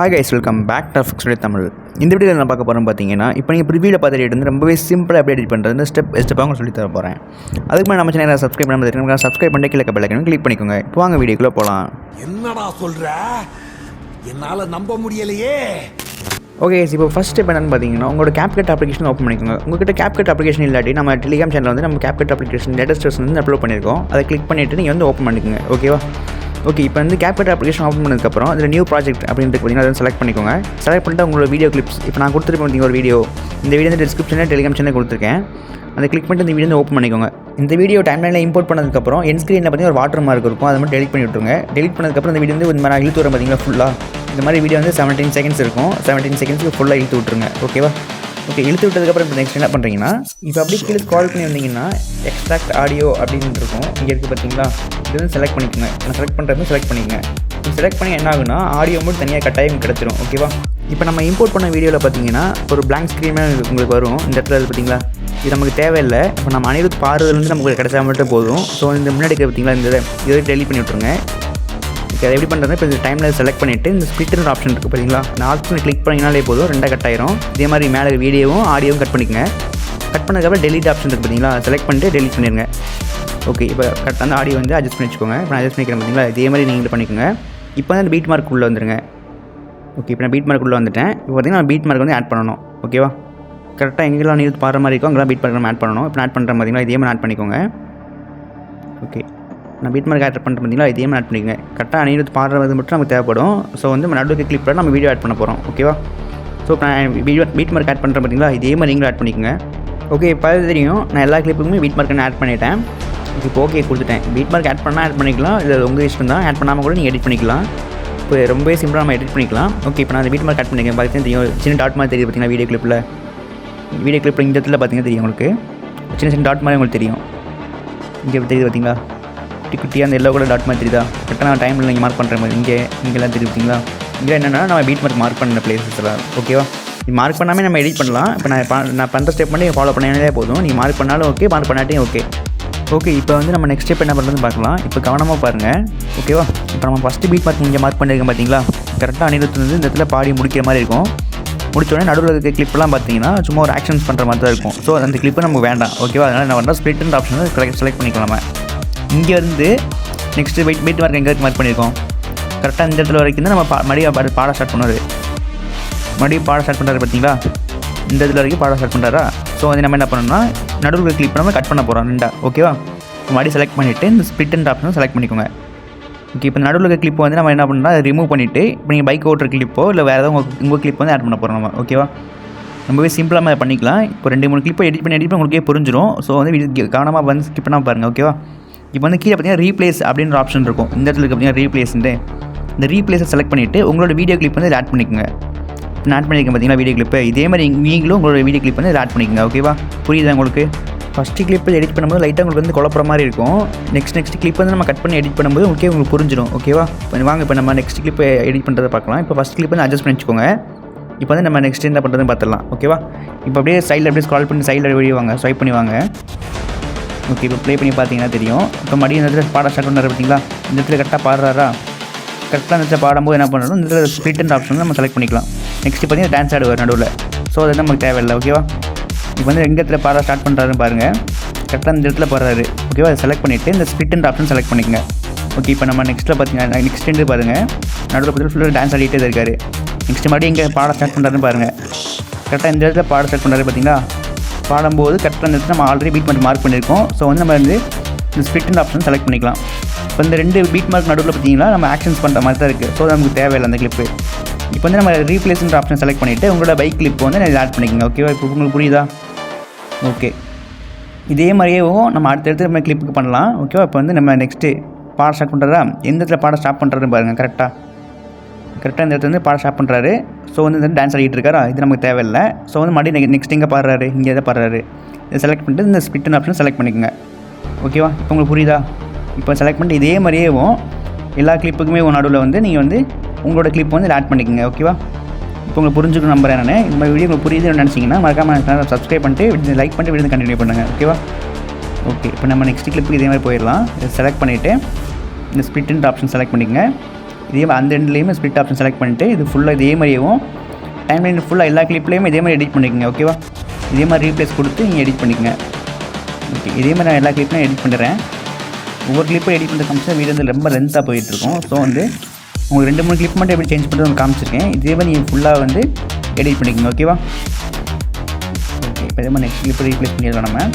Hi guys, welcome back to Fixed Tamil. இந்த வீடியோவில் நான் பார்க்க போகிறேன் பார்த்தீங்கன்னா, இப்போ நீங்கள் ப்ரிவியூவில் பார்த்துட்டு வந்து ரொம்பவே சிம்பிளாக எப்படி எடிட் பண்ணுறது ஸ்டெப்பாக உங்களுக்கு சொல்லி தர போகிறேன். அதுக்கு மேலே நம்ம சேனலை சப்ஸ்கிரைப் பண்ணாமல் சப்ஸ்கிரைப் பண்ணி கீழே பெல் ஐகானை கிளிக் பண்ணிக்கோங்க. இப்போ வாங்க வீடியோக்குள்ளே போகலாம். என்னடா சொல்கிற, என்னால் நம்ப முடியலையே. ஓகே, இப்போ ஃபஸ்ட் ஸ்டெப் என்னென்னு பார்த்தீங்கன்னா, உங்களோட CapCut அப்ளிகேஷன் ஓப்பன் பண்ணிக்கோங்க. உங்கள்கிட்ட CapCut அப்ளிகேஷன் இல்லாட்டி நம்ம டெலிகிராம் சேனலில் வந்து நம்ம CapCut அப்ளிகேஷன் லேட்டஸ்ட் வெர்ஷன் வந்து அப்லோட் பண்ணியிருக்கோம். அதை கிளிக் பண்ணிவிட்டு நீங்கள் வந்து ஓப்பன் பண்ணிக்கோங்க. ஓகேவா? ஓகே, இப்போ வந்து CapCut அப்ளிகேஷன் ஓப்பன் பண்ணதுக்கப்புறம் அதில் நியூ ப்ராஜெக்ட் அப்படின்ட்டு பார்த்தீங்கன்னா அதை செலக்ட் பண்ணிக்கோங்க. செலக்ட் பண்ணிட்டு உங்களோட வீடியோ கிளிப்ஸ் இப்போ நான் கொடுத்துருப்பேன் பார்த்தீங்க ஒரு வீடியோ. இந்த வீடியோ வந்து டிஸ்கிரிப்ஷனில் டெலிகிராம் சேனல் கொடுத்துருக்கேன். அதை கிளிக் பண்ணிட்டு இந்த வீடியோ வந்து ஓப்பன் பண்ணிக்கோங்க. இந்த வீடியோ டைம்லைனில் இம்போர்ட் பண்ணதுக்கப்புறம் என் ஸ்க்ரீனில் பார்த்தீங்கன்னா ஒரு வாட்டர் மார்க் இருக்கும். அதை மட்டும் டெலிட் பண்ணி விட்டுருங்க. டெலிட் பண்ணதுக்கப்புறம் இந்த வீடியோ வந்து இந்த மாதிரி இழுத்து வரும் பார்த்தீங்களா ஃபுல்லாக. இந்த மாதிரி வீடியோ வந்து 17 செகண்ட்ஸ் இருக்கும். 17 செகண்ட்ஸ்க்கு ஃபுல்லாக இழுத்து விட்டுருங்க. ஓகேவா? ஓகே, இழுத்து விட்டதுக்கப்புறம் இப்போ நெக்ஸ்ட் என்ன பண்ணுறீங்கன்னா, இப்போ அப்படியே கீழே கால் பண்ணி வந்தீங்கன்னா எக்ஸ்ட்ராக்ட் ஆடியோ அப்படின்னு இருக்கும். இங்கே இருக்குது பார்த்தீங்களா, இது வந்து செலக்ட் பண்ணிக்கோங்க. நான் செலக்ட் பண்ணுறது செலக்ட் பண்ணிக்கோங்க. செலக்ட் பண்ணி என்ன ஆகுனா ஆடியோ மட்டும் தனியாக கட்டாயம் கிடச்சிரும். ஓகேவா? இப்போ நம்ம இம்போர்ட் பண்ண வீடியோவில் பார்த்தீங்கன்னா ஒரு பிளாங்க் ஸ்க்ரீனாக உங்களுக்கு வரும். இந்த இடத்துல பார்த்தீங்களா, இது நமக்கு தேவையில்லை. இப்போ நம்ம அனைத்து பாடுறதுலேருந்து நமக்கு கிடைச்சா மட்டும் போதும். ஸோ இந்த முன்னாடி பார்த்தீங்களா, இந்த இதை டெலிட் பண்ணி விட்ருங்க. ஓகே, அதை எப்படி பண்ணுறது, இப்போ இந்த டைமில் செலக்ட் பண்ணிவிட்டு இந்த ஸ்ப்ளிட்னு ஆப்ஷன் இருக்குது பார்த்தீங்களா, இந்த ஆப்ஷனை கிளிக் பண்ணிங்கனாலே போதும், ரெண்டாக கட் ஆயிரும். இதே மாதிரி மேலே வீடியோவும் ஆடியோவும் கட் பண்ணிக்கோங்க. கட் பண்ணதுக்கப்புறம் டெலிட் ஆப்ஷன் இருக்குது பார்த்தீங்களா, செலக்ட் பண்ணிட்டு டெலிட் பண்ணிடுங்க. ஓகே, இப்போ கரெக்டாக அந்த ஆடியோ வந்து அட்ஜஸ்ட் பண்ணி வச்சுக்கோங்க. இப்போ நான் அட்ஜஸ்ட் பண்ணிக்கிறேன் பார்த்தீங்களா, இதே மாதிரி நீங்கள் பண்ணிக்கோங்க. இப்போ வந்து அந்த பீட் மார்க் உள்ளே வந்துருங்க. ஓகே, இப்போ நான் பீட் மார்க் உள்ளே வந்துட்டேன். இப்போ பார்த்தீங்கன்னா நான் பீட் மார்க் வந்து ஆட் பண்ணணும். ஓகேவா? கரெக்டாக எங்கெல்லாம் நீ பாடுற மாதிரி இருக்கும் அங்கெல்லாம் பீட் மார்க் நம்ம ஆட் பண்ணணும். இப்போ ஆட் பண்ணுற பார்த்தீங்களா, இதே மாதிரி ஆட் பண்ணிக்கோங்க. ஓகே, நான் பீட் மார்க் ஆட் பண்ணுற பார்த்தீங்களா, இதே மாதிரி ஆட் பண்ணிக்கோங்க. கரெக்டாக அனைத்து பாடுறது மட்டும் நமக்கு தேவைப்படும். ஸோ வந்து நடுவுக்கு கிளிக் பண்ணி நம்ம வீடியோ ஆட் பண்ண போகிறோம். ஓகேவா? ஸோ இப்போ நான் பீட் மார்க் ஆட் பண்ணுறேன் பார்த்தீங்களா, இதே மாதிரி நீங்களும் ஆட் பண்ணிக்கோங்க. ஓகே, இப்போ தெரியும் நான் எல்லா கிளிப்புக்குமே பீட் மார்க் ஆட் பண்ணிட்டேன். இப்போ ஓகே கொடுத்துட்டேன். பீட் மார்க் ஆட் பண்ணால் ஆட் பண்ணிக்கலாம், இது உங்கள் இஷ்டம் தான். ஆட் பண்ணாமல் கூட நீங்கள் எடிட் பண்ணிக்கலாம். இப்போ ரொம்பவே சிம்பிளாக நம்ம எடிட் பண்ணிக்கலாம். ஓகே, இப்போ நான் அந்த பீட் மார்க் ஆட் பண்ணிக்கிறேன். பார்த்தீங்கன்னா தெரியும், சின்ன டாட் மாதிரி தெரியும் பார்த்தீங்கன்னா வீடியோ கிளிப்பில் இந்த இடத்துல பார்த்தீங்கன்னா தெரியும் உங்களுக்கு சின்ன சின்ன டாட் மாதிரி உங்களுக்கு தெரியும். இங்கே தெரியுது பார்த்தீங்களா, குட்டியாக அந்த எல்லோ கூட டாட் மாதிரி தெரியுதா. கரெக்டாக நான் டைமில் நீங்கள் மார்க் பண்ணுற மாதிரி இங்கெல்லாம் தெரியுது பார்த்தீங்களா. இங்கே என்னென்னா நம்ம பீட் மார்க் பண்ண பிளேசஸ் எல்லாம். ஓகேவா? நீ மார்க் பண்ணாமல் நம்ம எடிட் பண்ணலாம். இப்போ நான் பண்ணுற ஸ்டெப் பண்ணி ஃபாலோ பண்ணாலே போதும். நீ மார்க் பண்ணாலும் ஓகே, மார்க் பண்ணாட்டையும் ஓகே. ஓகே, இப்போ வந்து நம்ம நெக்ஸ்ட் ஸ்டெப் என்ன பண்ணுறதுன்னு பார்க்கலாம். இப்போ கவனமாக பாருங்கள். ஓகேவா? இப்போ நம்ம ஃபஸ்ட்டு பீட் மார்க் இங்கே மார்க் பண்ணியிருக்கேன் பார்த்தீங்களா, கரெக்டாக அணிரத்து வந்து இந்த இடத்துல பாடி முடிக்கிற மாதிரி இருக்கும். முடிச்சோடனே நடுவில் இருக்க கிளிப்லாம் பார்த்தீங்கன்னா சும்மா ஒரு ஆக்ஷன்ஸ் பண்ணுற மாதிரி தான் இருக்கும். ஸோ அந்த கிளிப்பு நமக்கு வேண்டாம். ஓகேவா? அதனால் நான் வந்து ஸ்ப்ளிட் ஆப்ஷன் செலக்ட் பண்ணிக்கலாம். நம்ம இங்கே இருந்து நெக்ஸ்ட்டு பீட் மார்க் எங்கே மார்க் பண்ணியிருக்கோம், கரெக்டாக இந்த இடத்துல வரைக்கும் தான் நம்ம மறுபடியும் பாட ஸ்டார்ட் பண்ணுவார். மறுபடியும் பாட ஸ்டார்ட் பண்ணுறாரு பார்த்தீங்களா, இந்த இடத்துல வரைக்கும் பாட ஸ்டார்ட் பண்ணுறாரா. ஸோ வந்து நம்ம என்ன பண்ணணும்னா நடுவில் கிளிப் நம்ம கட் பண்ண போகிறோம் ரெண்டா. ஓகேவா? மறுபடியும் செலக்ட் பண்ணிவிட்டு இந்த ஸ்ப்ளிட் ஆப்ஷன் செலக்ட் பண்ணிக்கோங்க. ஓகே, இப்போ நடுவில் இருக்க கிளிப்பை வந்து நம்ம என்ன பண்ணணும்னா அதை ரிமூவ் பண்ணிவிட்டு இப்போ நீங்கள் பைக் ஓட்டுற கிளிப்போ இல்லை வேறு ஏதாவது உங்கள் கிளிப் வந்து ஆட் பண்ண போகிறோம் நம்ம. ஓகேவா? ரொம்பவே சிம்பிளாக நம்ம பண்ணிக்கலாம். இப்போ 2-3 கிளிப்பை எடிட் பண்ணி உங்களுக்கே புரிஞ்சிடும். ஸோ வந்து கவனமாக வந்து ஸ்கிப் பண்ணால் பாருங்கள். ஓகேவா? இப்போ வந்து கீழே பார்த்தீங்கன்னா ரீப்ளேஸ் அப்படின்ற ஆப்ஷன் இருக்கும். இந்த இடத்துல பார்த்தீங்கன்னா ரீப்ளேஸ்ன்ட்டு இந்த ரீப்ளேஸை செலக்ட் பண்ணிவிட்டு உங்களோட வீடியோ கிளிப் வந்து இதில் ஆட் பண்ணிக்கோங்க. நான் ஆட் பண்ணியிருக்கேன் பார்த்தீங்கன்னா வீடியோ கிளிப்பு. இதே மாதிரி நீங்களும் உங்களோட வீடியோ கிளிப் வந்து இதில் ஆட் பண்ணிக்கோங்க. ஓகேவா? புரியுதா உங்களுக்கு? ஃபஸ்ட்டு கிளிப்பு எடிட் பண்ணும்போது லைட்டாக உங்களுக்கு வந்து குழப்பற மாதிரி இருக்கும். நெக்ஸ்ட் கிளிப் வந்து நம்ம கட் பண்ணி எடிட் பண்ணும்போது உங்களுக்கு புரிஞ்சிடும். ஓகேவா? இப்போ வாங்க இப்போ நம்ம நெக்ஸ்ட் கிளிப்பை எடிட் பண்ணுறதை பார்க்கலாம். இப்போ ஃபஸ்ட் கிளிப் வந்து அட்ஜஸ்ட் பண்ணி வச்சுக்கோங்க. இப்போ வந்து நம்ம நெக்ஸ்ட் என்ன பண்ணுறதுன்னு பார்த்துடலாம். ஓகேவா? இப்போ அப்படியே சைடில் அப்படியே ஸ்க்ரால் பண்ணி சைடில் வெளியே வாங்க, ஸ்வைப் பண்ணி வாங்க. ஓகே, இப்போ ப்ளே பண்ணி பார்த்தீங்கன்னா தெரியும். இப்போ மறுபடியும் இந்த இடத்துல பாட ஸ்டார்ட் பண்ணுறாரு பார்த்தீங்களா, இந்த இடத்துல கரெக்டாக பாடுறாரா. கரெக்டாக இந்த இடத்துல பாடும்போது என்ன பண்ணணும், இந்த இடத்துல ஸ்ப்ளிட் ஆப்ஷன் நம்ம செலக்ட் பண்ணிக்கலாம். நெக்ஸ்ட்டு பார்த்தீங்கன்னா டான்ஸ் ஆடுவார் நடுவில். ஸோ அது நமக்கு தேவையில்லை. ஓகேவா? இப்போ வந்து எங்கே இடத்துல பாட ஸ்டார்ட் பண்ணுறாருன்னு பாருங்கள். கரெக்டாக இந்த இடத்துல பாடுறாரு. ஓகேவா? அதை செலக்ட் பண்ணிவிட்டு இந்த ஸ்ப்ளிட் ஆப்ஷன் செலக்ட் பண்ணிக்கோங்க. ஓகே, இப்போ நம்ம நெக்ஸ்ட்டில் பார்த்தீங்கன்னா நெக்ஸ்ட் பாருங்கள், நடுவில் பார்த்தீங்கன்னா ஃபுல்லாக டான்ஸ் ஆடிட்டே தான் இருக்காரு. நெக்ஸ்ட் மறுபடியும் இங்கே பாட ஸ்டார்ட் பண்ணுறாருன்னு பாருங்கள். கரெக்டாக இந்த இடத்துல பாட ஸ்டார்ட் பண்ணுறாரு பார்த்தீங்களா. பாடும்போது கரெக்டாக இந்த இடத்துல நம்ம ஆல்ரெடி பீட் மார்க் பண்ணியிருக்கோம். ஸோ வந்து நம்ம வந்து இந்த ஸ்ப்ளிட் ஆப்ஷன் செலக்ட் பண்ணிக்கலாம். இப்போ இந்த 2 பீட் மார்க் நடுவில் பார்த்தீங்கன்னா நம்ம ஆக்ஷன்ஸ் பண்ணுற மாதிரி தான் இருக்குது. ஸோ நமக்கு தேவையில்லை அந்த கிளிப்பு. இப்போ வந்து நம்ம ரீப்ளேஸ்ன்ற ஆப்ஷன் செலக்ட் பண்ணிவிட்டு உங்களோட பைக் கிளிப் வந்து நான் ஆட் பண்ணிக்கோங்க. ஓகேவா? இப்போ உங்களுக்கு புரியுதா? ஓகே, இதே மாதிரியே நம்ம அடுத்தடுத்து நம்ம கிளிப்புக்கு பண்ணலாம். ஓகேவா? இப்போ வந்து நம்ம நெக்ஸ்ட்டு பாட ஸ்டார்ட் பண்ணுறதா, எந்த இடத்துல பாட ஸ்டாப் பண்ணுறதுன்னு பாருங்கள். கரெக்டாக இந்த இடத்துல வந்து பாட ஸ்டாப் பண்ணுறாரு. ஸோ வந்து இந்த டான்ஸ் ஆடிட்டு இருக்காரா, இது நமக்கு தேவையில்லை. ஸோ வந்து மறுபடியும் நெக்ஸ்ட் எங்கே பாடுறாரு, இங்கே எதை பாடுறாரு, இதை செலக்ட் பண்ணிட்டு இந்த ஸ்ப்ளிட் ஆப்ஷன் செலக்ட் பண்ணிக்கோங்க. ஓகேவா? இப்போ உங்களுக்கு புரியுதா? இப்போ செலக்ட் பண்ணிட்டு இதே மாதிரியே எல்லா கிளிப்புக்குமே நடுவில் வந்து நீங்கள் வந்து உங்களோட கிளிப் வந்து ஆட் பண்ணிக்கோங்க. ஓகேவா? இப்போ உங்களுக்கு புரிஞ்சுக்கணும் நம்புறேன் நான். இந்த மாதிரி வீடியோ உங்களுக்கு புரியுதுன்னு நினச்சிங்கன்னா மறக்காமல் சப்ஸ்கிரைப் பண்ணிட்டு லைக் பண்ணிட்டு வீடியோ கண்டினியூ பண்ணுங்கள். ஓகேவா? ஓகே, இப்போ நம்ம நெக்ஸ்ட் கிளிப்புக்கு இதே மாதிரி போயிடலாம். இதை செலக்ட் பண்ணிவிட்டு இந்த ஸ்ப்ளிட் ஆப்ஷன் செலக்ட் பண்ணிக்கோங்க. இதே அந்த ரெண்டுலேயுமே ஸ்ப்ளிட் ஆப்ஷன் செலக்ட் பண்ணிவிட்டு இது ஃபுல்லாக இதே மாதிரியும் டைம்லைன் ஃபுல்லாக எல்லா கிளிப்லேயுமே இதே மாதிரி எடிட் பண்ணிக்கோங்க. ஓகேவா? இதே மாதிரி ரீப்ளேஸ் கொடுத்து நீங்கள் எடிட் பண்ணிக்கோங்க. ஓகே, இதே மாதிரி நான் எல்லா கிளிப்லையும் எடிட் பண்ணுறேன். ஒவ்வொரு கிளிப்பும் எடிட் பண்ணுற காமிச்சா வீடியோ வந்து ரொம்ப லென்த்தாக போயிட்டுருக்கும். ஸோ வந்து உங்களுக்கு 2-3 கிளிப் மட்டும் எப்படி சேஞ்ச் பண்ணுறது காமிச்சிருக்கேன். இதே மாதிரி நீங்கள் ஃபுல்லாக வந்து எடிட் பண்ணிக்கோங்க. ஓகேவா? ஓகே, இப்போ இதே மாதிரி நெக்ஸ்ட் கிளிப்பை ரீப்ளேஸ் பண்ணிடலாம். நம்ம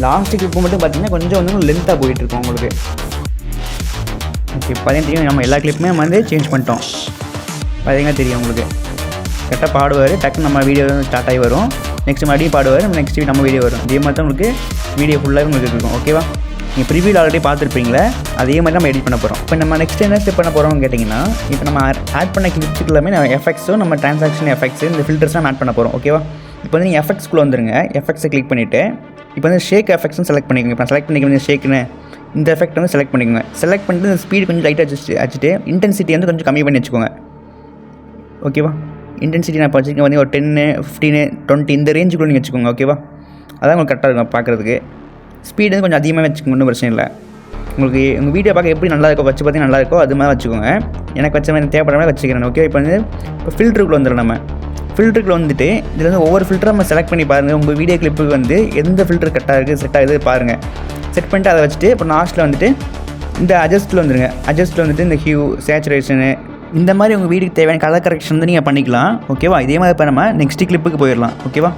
லாஸ்ட் கிளிப்பு மட்டும் பார்த்தீங்கன்னா கொஞ்சம் வந்து லென்த்தாக போயிட்டுருக்கோம் உங்களுக்கு. ஓகே, பார்த்தீங்கன்னா நம்ம எல்லா கிளிப்புமே நம்ம வந்து சேஞ்ச் பண்ணிட்டோம். பார்த்தீங்கன்னா தெரியும் உங்களுக்கு. கரெக்டாக பாடுவார், டக்குன்னு நம்ம வீடியோ ஸ்டார்ட் ஆகி வரும். நெக்ஸ்ட் மறுபடியும் பாடுவார், நெக்ஸ்ட் நம்ம வீடியோ வரும். இதே மாதிரி தான் உங்களுக்கு வீடியோ ஃபுல்லாகவே உங்களுக்கு இருக்கும். ஓகேவா? நீங்கள் ப்ரிவியூவில் ஆல்ரெடி பார்த்துருப்பீங்களே, அதே மாதிரி நம்ம எடிட் பண்ண போகிறோம். இப்போ நம்ம நெக்ஸ்ட் என்ன ஸ்டெப் பண்ண போகிறோம்னு கேட்டிங்கன்னா, இப்போ நம்ம ஆட் பண்ண கிளிப்ஸுக்கு எல்லாமே நம்ம எஃபெக்ட்ஸும் நம்ம ட்ரான்சாக்ஷன் எஃபெக்ட்ஸு இந்த ஃபில்டர்ஸ்லாம் ஆட் பண்ண போகிறோம். ஓகேவா? இப்போ வந்து நீங்கள் எஃபெக்ட்ஸ்குள்ளே வந்துருங்க. எஃபெக்ட்ஸை கிளிக் பண்ணிவிட்டு இப்போ வந்து ஷேக் எஃபெக்ட்ஸும் செலக்ட் பண்ணிக்கோங்க. இப்போ செலக்ட் பண்ணிக்கோங்க ஷேக்குன்னு இந்த எஃபெக்ட் வந்து செலக்ட் பண்ணிக்கோங்க. செலக்ட் பண்ணிட்டு இந்த ஸ்பீடு கொஞ்சம் லைட்டாக வச்சுட்டு இன்டென்சிட்டி வந்து கொஞ்சம் கம்மி பண்ணி வச்சுக்கோங்க. ஓகேவா? இன்டென்சிட்டி நான் வச்சுருக்கேன் வந்து ஒரு 10, 15, 20 இந்த ரேஞ்சுக்குள்ளே நீங்கள் வச்சுக்கோங்க. ஓகேவா? அதான் உங்களுக்கு கரெக்டாக இருக்கும் பார்க்குறதுக்கு. ஸ்பீடு வந்து கொஞ்சம் அதிகமாக வச்சுக்கோங்க, ஒன்றும் பிரச்சனை இல்லை. உங்களுக்கு உங்கள் வீடியோ பார்க்க எப்படி நல்லா இருக்கோ வச்சு பார்த்தீங்கன்னா நல்லா இருக்கோ அது மாதிரி வச்சுக்கோங்க. எனக்கு வச்ச மாதிரி தேவைப்படுற மாதிரி வச்சுக்கிறேன். ஓகே, இப்போ வந்து இப்போ ஃபில்டருக்குள்ளே வந்துடும். நம்ம ஃபில்டருக்குள்ளே வந்துட்டு இதில் வந்து ஒவ்வொரு ஃபில்டரை நம்ம செலக்ட் பண்ணி பாருங்கள். உங்கள் வீடியோ கிளிப்புக்கு வந்து எந்த ஃபில்டர் கரெக்டாக இருக்குது செட் ஆகுது பாருங்கள். செட் பண்ணிட்டு அதை வச்சுட்டு இப்போ லாஸ்ட்டில் வந்துட்டு இந்த அட்ஜஸ்ட்டில் வந்துடுங்க. அட்ஜஸ்ட்டில் வந்துட்டு இந்த ஹியூ, சேச்சுரேஷனு இந்த மாதிரி உங்கள் வீடியோக்கு தேவையான கலர் கரெக்ஷன் வந்து நீங்கள் பண்ணிக்கலாம். ஓகேவா? இதே மாதிரி இப்போ நம்ம நெக்ஸ்ட் கிளிப்புக்கு போயிடலாம். ஓகேவா?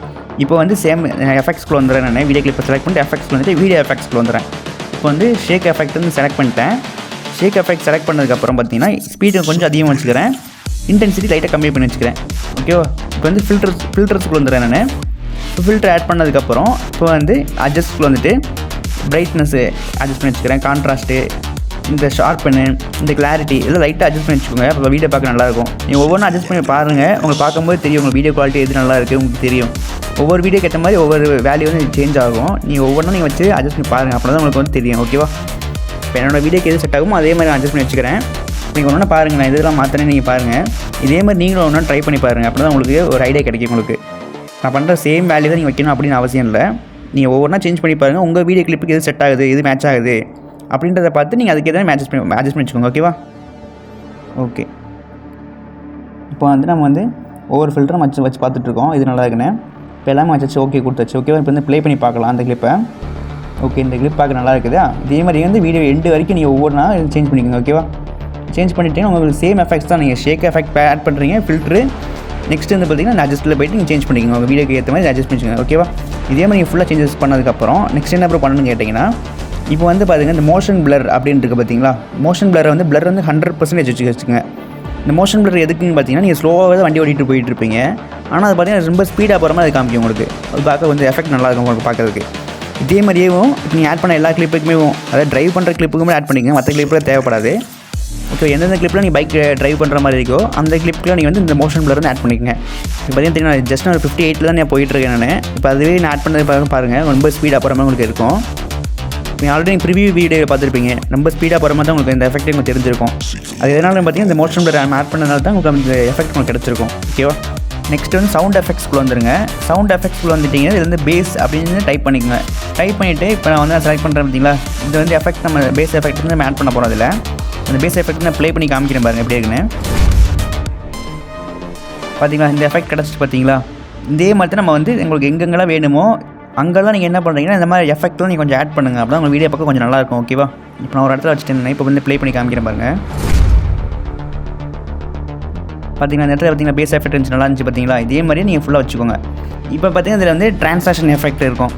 இப்போ வந்து சேம் எஃபெக்ட்ஸ்க்குள்ள வந்துடுறேன். நான் வீடியோ கிளிப்பை செலக்ட் பண்ணிட்டு எஃபெக்ட்ஸ்க்குள்ள வந்துட்டு வீடியோ எஃபெக்ட்ஸ்க்குள்ள வந்துடுறேன். இப்போ வந்து ஷேக் எஃபெக்ட் வந்து செலக்ட் பண்ணிட்டேன். ஷேக் எஃபெக்ட் செலக்ட் பண்ணதுக்கப்புறம் பார்த்தீங்கன்னா ஸ்பீடு கொஞ்சம் அதிகமாக வச்சுக்கிறேன், இன்டென்சிட்டி லைட்டாக கம்மி பண்ணி வச்சுக்கிறேன். ஓகேவா? இப்போ வந்து ஃபில்டர்ஸ்க்குள்ள வந்துடுறேன். நான் இப்போ ஃபில்டர் ஆட் பண்ணதுக்கப்புறம் இப்போ வந்து அட்ஜஸ்ட்குள்ள வந்துட்டு பிரைட்னஸ்ஸு அட்ஜஸ்ட் பண்ணி வச்சுக்கிறேன். கான்ட்ராஸ்ட்டு, இந்த ஷார்ப்பனு, இந்த கிளாரிட்டி இதெல்லாம் லைட்டாக அட்ஜஸ்ட் பண்ணி வச்சுக்கோங்க. அப்போ வீடியோ பார்க்க நல்லாயிருக்கும். நீங்கள் ஒவ்வொன்றும் அட்ஜஸ்ட் பண்ணி பாருங்கள். உங்களுக்கு பார்க்கும்போது தெரியும் உங்கள் வீடியோ குவாலிட்டி எது நல்லா இருக்குது உங்களுக்கு தெரியும். ஒவ்வொரு வீடியோக்கு ஏற்ற மாதிரி ஒவ்வொரு வேல்யூ வந்து சேஞ்ச் ஆகும். நீங்கள் ஒவ்வொன்றும் நீங்கள் வச்சு அட்ஜஸ்ட் பண்ணி பாருங்கள். அப்போ தான் உங்களுக்கு வந்து தெரியும். ஓகேவா? இப்போ என்னோடய வீடியோக்கு எது செட் ஆகுமோ அதே மாதிரி நான் அட்ஜஸ்ட் பண்ணி வச்சுக்கிறேன். நீங்கள் ஒன்று பாருங்கள், நான் இதெல்லாம் மாற்றினே நீங்கள் பாருங்கள். இதே மாதிரி நீங்களும் ஒன்று ட்ரை பண்ணி பாருங்கள். அப்போ தான் உங்களுக்கு ஒரு ஐடியா கிடைக்கும். உங்களுக்கு நான் பண்ணுற சேம் வேல்யூ தான் நீங்கள் வைக்கணும் அப்படின்னு அவசியம் இல்லை. நீங்கள் ஒவ்வொன்றா சேஞ்ச் பண்ணி பாருங்கள். உங்கள் வீடியோ கிளிப்புக்கு எது செட் ஆகுது, எது மேட்ச் ஆகுது அப்படின்றத பார்த்து நீங்கள் அதுக்கு எதாவது அட்ஜஸ்ட் பண்ணி வச்சுக்கோங்க. ஓகேவா? ஓகே, இப்போ வந்து நம்ம வந்து ஒவ்வொரு ஃபில்டரும் வச்சு பார்த்துட்ருக்கோம். இது நல்லா இருக்குன்னு இப்போ எல்லாமே வச்சு ஓகே கொடுத்தாச்சு. ஓகேவா? இப்போ வந்து ப்ளே பண்ணி பார்க்கலாம் அந்த கிளிப்பை. ஓகே, இந்த கிளிப் பார்க்க நல்லா இருக்குதா? இதே மாதிரி வந்து வீடியோ எண்டு வரைக்கும் நீங்கள் ஒவ்வொன்றா சேஞ்ச் பண்ணிக்கோங்க. ஓகேவா? சேஞ்ச் பண்ணிவிட்டு உங்களுக்கு சேம் எஃபெக்ட்ஸ் தான் நீங்கள் ஷேக் எஃபெக்ட் ஆட் பண்ணுறீங்க. ஃபில்ட்ரு நெக்ஸ்ட் வந்து பார்த்தீங்கன்னா அட்ஜஸ்ட்டில் போய்ட்டு நீங்கள் சேஞ்ச் பண்ணிக்கோங்க. உங்கள் வீடியோக்கு ஏற்ற மாதிரி அட்ஜஸ்ட் பண்ணிக்கோங்க. ஓகேவா? இதே மாதிரி நீங்கள் ஃபுல்லாக சேஞ்சஸ் பண்ணதுக்கப்புறம் நெக்ஸ்ட் என்ன பண்ணணும்னு கேட்டிங்கன்னா, இப்போ வந்து பார்த்தீங்கன்னா இந்த மோஷன் பிளர் அப்படின்னு இருக்குது பார்த்தீங்களா? மோஷன் பிளர் வந்து 100% வச்சுக்கோங்க. இந்த மோஷன் பிளர் எதுக்குன்னு பார்த்தீங்கன்னா, நீங்கள் ஸ்லோவாக தான் வண்டி ஓட்டிகிட்டு போயிட்டு இருப்பீங்க. ஆனால் அது பார்த்தீங்கன்னா ரொம்ப ஸ்பீடாக போகிற மாதிரி அது காமிக்கும் உங்களுக்கு. அது பார்க்க வந்து எஃபெக்ட் நல்லா இருக்கும் உங்களுக்கு பார்க்கறதுக்கு. இதே மாதிரியும் இப்போ நீங்கள் ஆட் பண்ண எல்லா கிளிப்புக்குமே, அதாவது ட்ரைவ் பண்ணுற கிளிப்புக்குமே ஆட் பண்ணிக்கங்க. மற்ற கிளிப்பில் தேவைப்படாது. ஓகே, எந்தெந்த கிளிப்பில் நீங்கள் பைக் ட்ரைவ் பண்ணுற மாதிரி இருக்கோ அந்த கிளிப்பில் நீங்கள் வந்து இந்த மோஷன் பிளர் வந்து ஆட் பண்ணிக்கங்க. இப்போ பார்த்தீங்கன்னா ஜஸ்ட் ஒரு 58 தான் நான் போயிட்டுருக்கேன் நான். இப்போ அதுவே நான் ஆட் பண்ணது பாருங்கள் ரொம்ப ஸ்பீடாக போகிற மாதிரி உங்களுக்கு இருக்கும். நீங்கள் ஆல்ரெடி ப்ரிவியூ வீடியோ பார்த்துருப்பீங்க. ரொம்ப ஸ்பீடாக போகிற மாதிரி தான் உங்களுக்கு இந்த எஃபெக்ட் உங்களுக்கு தெரிஞ்சிருக்கும். அது எதனால பார்த்தீங்கன்னா இந்த மோஷன் பிளர் ஆட் பண்ணனால தான் உங்களுக்கு அந்த எஃபெக்ட் உங்களுக்கு கிடச்சிருக்கும். ஓகேவா? நெக்ஸ்ட் வந்து சவுண்ட் எஃபெக்ட்ஸ்க்குள்ள வந்துருங்க. சவுண்ட் எஃபெக்ட்ஸ்க்குள்ள வந்துட்டிங்கன்னா இது வந்து பேஸ் அப்படின்னு டைப் பண்ணிக்கோங்க. டைப் பண்ணிவிட்டு இப்போ நான் வந்து செலக்ட் பண்ணுறேன் பார்த்தீங்களா? இது வந்து எஃபெக்ட் நம்ம பேஸ் எஃபெக்ட் வந்து நம்ம ஆட் பண்ண போகிறோம். அதில் அந்த பேஸ் எஃபெக்ட் நான் ப்ளே பண்ணி காமிக்கிறேன் பாருங்கள் எப்படி இருக்குன்னு. பார்த்தீங்களா? இந்த எஃபெக்ட் கிடச்சிட்டு பார்த்தீங்களா? இதே மாதிரி நம்ம வந்து உங்களுக்கு எங்கெங்கெல்லாம் வேணுமோ அங்கெல்லாம் நீங்கள் என்ன பண்ணுறீங்கன்னா இந்த மாதிரி எஃபெக்ட்லாம் நீங்கள் கொஞ்சம் ஆட் பண்ணுங்கள். அப்போ தான் உங்கள் வீடியோ பார்க்க கொஞ்சம் நல்லாயிருக்கும். ஓகேவா? இப்போ நான் ஒரு இடத்துல வச்சுட்டேன். இப்போ வந்து ப்ளே பண்ணி காமிக்கிறேன் பாருங்கள். பார்த்தீங்கன்னா இந்த இடத்துல பார்த்தீங்கன்னா பேஸ் எஃபெக்ட் இருந்துச்சு, நல்லா இருந்துச்சு பார்த்தீங்களா? இதே மாதிரியே நீங்கள் ஃபுல்லாக வச்சுக்கோங்க. இப்போ பார்த்தீங்கன்னா இதில் வந்து ட்ரான்சாக்ஷன் எஃபெக்ட் இருக்கும்.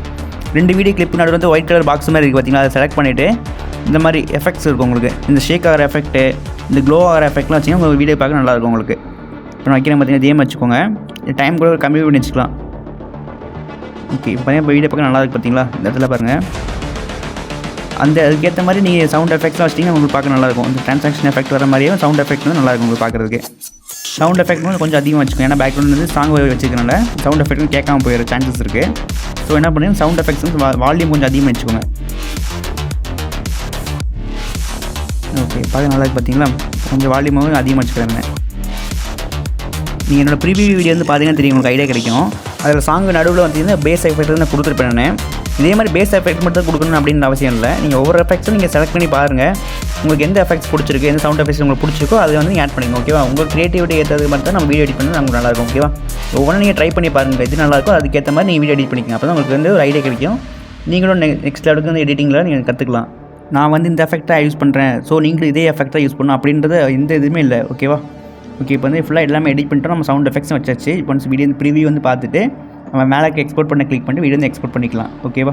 2 வீடியோ கிளிப்பு நடுவில் வந்து ஒயிட் கலர் பாக்ஸ் மாதிரி இருக்குது பார்த்தீங்களா? அதை செலக்ட் பண்ணிவிட்டு இந்த மாதிரி எஃபெக்ட்ஸ் இருக்கும் உங்களுக்கு. இந்த ஷேக் ஆகிற எஃபெக்ட்டு, இந்த க்ளோ ஆகிற எஃபெக்ட்லாம் வச்சிங்கன்னா உங்கள் வீடியோ பார்க்க நல்லாயிருக்கும் உங்களுக்கு. இப்போ நான் வைக்கிறேன் பார்த்தீங்கன்னா இதே மாதிரி வச்சுக்கோங்க. டைம் கூட கம்மி பண்ணி வச்சுக்கலாம். ஓகே, இப்போ பார்த்தீங்கன்னா வீடியோ பார்க்க நல்லா இருக்குது பார்த்தீங்களா? இந்த இடத்துல பாருங்கள். அந்த அதுக்கேற்ற மாதிரி நீங்கள் சவுண்ட் எஃபெக்ட்லாம் வச்சிட்டிங்கன்னா உங்களுக்கு பார்க்க நல்லாயிருக்கும். இந்த ட்ரான்சாக்ஷன் எஃபெக்ட் வர மாதிரியே சவுண்ட் எஃபெக்ட் வந்து நல்லாயிருக்கும் உங்களுக்கு பார்க்குறதுக்கு. சவுண்ட் எஃபெக்ட் வந்து கொஞ்சம் அதிகமாக வச்சுக்கோங்க. ஏன்னா பேக்ரவுண்ட் வந்து சாங் வச்சுக்கிறனால சவுண்ட் எஃபெக்ட் வந்து கேட்காம போயிடுற சான்சஸ் இருக்குது. ஸோ என்ன பண்ணுங்க, சவுண்ட் எஃபெக்ட்ஸ் வந்து வால்யூம் கொஞ்சம் அதிகமாக வச்சுக்கோங்க. ஓகே, பார்க்க நல்லா இருக்குது பார்த்தீங்களா? கொஞ்சம் வால்யூமாகவும் அதிகமாக வச்சுக்கிறேன். நீங்கள் என்னோடய ப்ரீவியூ வீடியோ வந்து பார்த்தீங்கன்னா தெரியும், உங்களுக்கு ஐடியா கிடைக்கும். அதில் சாங் நடுவில் பார்த்தீங்கன்னா பேஸ் எஃபெக்ட் வந்து நான் கொடுத்துருப்பேன். நான் இதே மாதிரி பேஸ் எஃபெக்ட் மட்டும் கொடுக்கணும் அப்படின்ற அவசியம் இல்லை. நீங்கள் ஒவ்வொரு எஃபெக்ட்ஸும் நீங்கள் செலக்ட் பண்ணி பாருங்கள். உங்களுக்கு எந்த எஃபெக்ட்ஸ் பிடிச்சிருக்கு, எந்த சவுண்ட் எஃபெக்ட்ஸ் உங்களுக்கு பிடிச்சிருக்கோ அதை வந்து நீங்கள் ஆட் பண்ணிங்க. ஓகேவா? உங்கள் கிரியேட்டிவிட்டி ஏற்றது மாதிரி தான் நம்ம வீடியோ எடிட் பண்ணி நமக்கு நல்லாயிருக்கும். ஓகேவா? ஒவ்வொன்றும் நீங்கள் ட்ரை பண்ணி பாருங்கள். எது நல்லாயிருக்கோ அதுக்கேற்ற மாதிரி நீங்கள் வீடியோ எடிட் பண்ணிக்கங்க. அப்போ தான் உங்களுக்கு வந்து ஒரு ஐடியா கிடைக்கும். நீங்களும் நெக்ஸ்ட் லெவலுக்கு வந்து எடிட்டிங்கில் நீங்கள் கற்றுக்கலாம். நான் வந்து இந்த எஃபெக்டாக யூஸ் பண்ணுறேன், ஸோ நீங்களும் இதே எஃபெக்டாக யூஸ் பண்ணணும் அப்படின்றது எந்த இதுவுமே இல்லை. ஓகேவா? ஓகே, இப்போ வந்து ஃபுல்லாக எல்லாமே எடிட் பண்ணிட்டோம். நம்ம சவுண்ட் எஃபெக்ட்ஸும் வச்சாச்சு. இப்போ வந்து வீடியோ ப்ரிவியூ வந்து பார்த்துட்டு நம்ம மேலே எக்ஸ்போர்ட் பண்ண கிளிக் பண்ணிட்டு வீடியோ வந்து எக்ஸ்போர்ட் பண்ணிக்கலாம். ஓகேவா?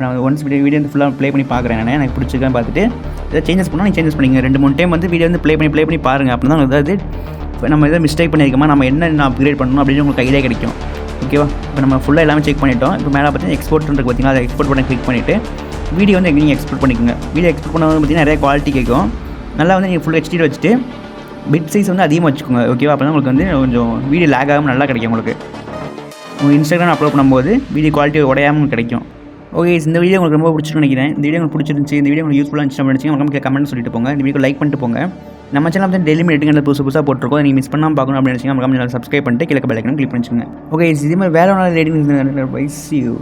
நான் ஒன்ஸ் வீடியோ வந்து ஃபுல்லாக ப்ளே பண்ணி பார்க்குறேன். எனக்கு பிடிச்சிருக்கான்னு பார்த்துட்டு எதாவது சேஞ்சஸ் பண்ணால் நீங்கள் சேஞ்சஸ் பண்ணிங்க. 2-3 டைம் வந்து வீடியோ வந்து ப்ளே பண்ணி பாருங்கள். அப்போ தான் ஏதாவது நம்ம எதாவது மிஸ்டேக் பண்ணியிருக்கோமா, நம்ம என்ன அப்கிரேட் பண்ணணும் அப்படின்னு உங்களுக்கு ஐடியா கிடைக்கும். ஓகேவா? இப்போ நம்ம ஃபுல்லாக எல்லாமே செக் பண்ணிட்டோம். இப்போ மேலே பார்த்தீங்கன்னா எக்ஸ்போர்ட்ன்றது பார்த்தீங்கன்னா அதை எக்ஸ்போர்ட் பண்ண கிளிக் பண்ணிவிட்டு வீடியோ வந்து நீங்கள் எக்ஸ்போர்ட் பண்ணிக்கோங்க. வீடியோ எக்ஸ்போர்ட் பண்ணும்போது பார்த்தீங்கன்னா நிறைய குவாலிட்டி கேட்கும். நல்லா வந்து நீங்கள் ஃபுல் ஹெச்டி வச்சுட்டு பிட் சைஸ் வந்து அதிகமாக வச்சுக்கோங்க. ஓகேவா? அப்போ தான் உங்களுக்கு வந்து கொஞ்சம் வீடியோ லேக் ஆகாமல் நல்லா கிடைக்கும். உங்களுக்கு உங்கள் இன்ஸ்டாகிராம் அப்லோட் பண்ணும்போது வீடியோ குவாலிட்டி உடையாமல் கிடைக்கும். ஓகே, இந்த வீடியோ உங்களுக்கு ரொம்ப பிடிச்சிருன்னு நினைக்கிறேன். இந்த வீடியோ உங்களுக்கு பிடிச்சிருந்துச்சு, இந்த வீடியோ உங்களுக்கு யூஸ்ஃபுல்லாக இருந்துச்சு நினச்சிங்க உங்களுக்கு கமெண்ட் சொல்லிட்டு போங்க. இந்த வீடியோ லைக் பண்ணிட்டு போங்க. நம்ம சேனல் வந்து டெய்லி எடிட்டிங் புதுசாக போட்டிருக்கோம். நீங்கள் மிஸ் பண்ணாமல் பார்க்கணும் அப்படின்னு நினச்சிங்க நம்ம கமெண்ட் சப்ஸ்கிரைப் பண்ணிட்டு கீழே பெல் ஐக்கனை கிளிக் பண்ணிச்சுங்க. ஓகே, இதே மாதிரி வேறு ஒரு எடிட்டிங்.